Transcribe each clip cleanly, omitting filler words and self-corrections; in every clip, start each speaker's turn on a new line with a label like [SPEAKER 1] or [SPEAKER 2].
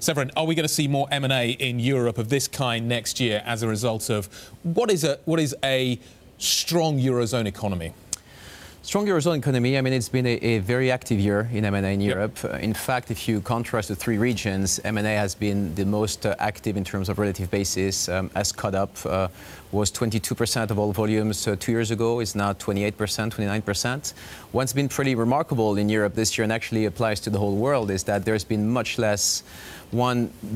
[SPEAKER 1] Severin, are we going to see more M&A in Europe of this kind next year as a result of what is a strong eurozone economy?
[SPEAKER 2] Strong eurozone economy. I mean, it's been a very active year in M&A in Europe. In fact, if you contrast the three regions, M&A has been the most active in terms of relative basis. Has caught up. Was 22% of all volumes 2 years ago. Is now 28%, 29%. What's been pretty remarkable in Europe this year, and actually applies to the whole world, is that there's been much less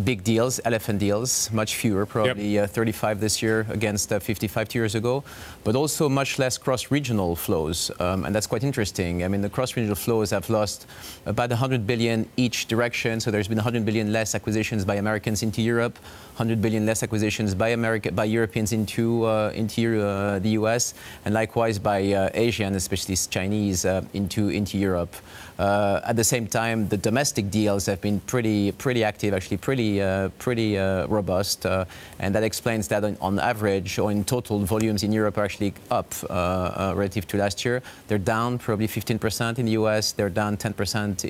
[SPEAKER 2] big deals, elephant deals, much fewer, probably 35 this year against 55 2 years ago, but also much less cross-regional flows, and that's quite interesting. I mean, the cross-regional flows have lost about 100 billion each direction, so there's been 100 billion less acquisitions by Americans into Europe, 100 billion less acquisitions by Europeans into the US, and likewise by Asian, especially Chinese, into Europe. At the same time, the domestic deals have been pretty active, actually pretty robust, and that explains that on average, or in total, volumes in Europe are actually up relative to last year. They're down probably 15% in the US, they're down 10%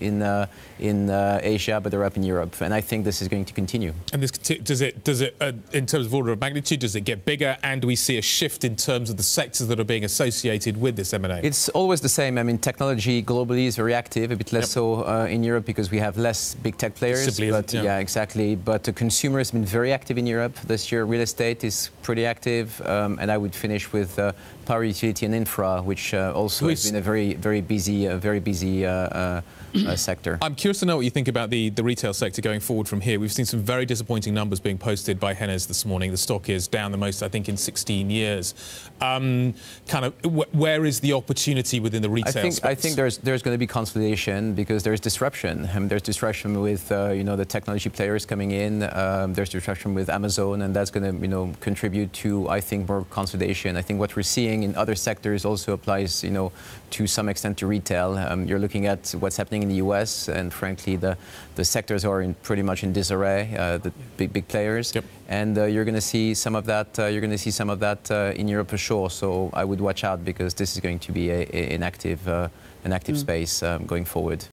[SPEAKER 2] in Asia, but they're up in Europe, and I think this is going to continue.
[SPEAKER 1] And this, does it in terms of order of magnitude, does it get bigger, and do we see a shift in terms of the sectors that are being associated with this M&A?
[SPEAKER 2] It's always the same. I mean, technology globally is very active, a bit less so in Europe because we have less big tech players. Yeah, exactly. But the consumer has been very active in Europe this year. Real estate is pretty active, and I would finish with power utility and infra, which also has been a very busy sector.
[SPEAKER 1] I'm curious to know what you think about the retail sector going forward from here. We've seen some very disappointing numbers being posted by Hennes this morning. The stock is down the most, I think, in 16 years. Where is the opportunity within the retail space?
[SPEAKER 2] I think there's going to be consolidation because there's disruption. There's disruption with the technology players coming in. There's disruption with Amazon, and that's going to contribute to, I think, more consolidation. I think what we're seeing in other sectors also applies to some extent to retail. You're looking at what's happening in the US, and frankly, the sectors are pretty much in disarray. The big players, and you're going to see some of that. In Europe for sure. So I would watch out because this is going to be an active space going forward.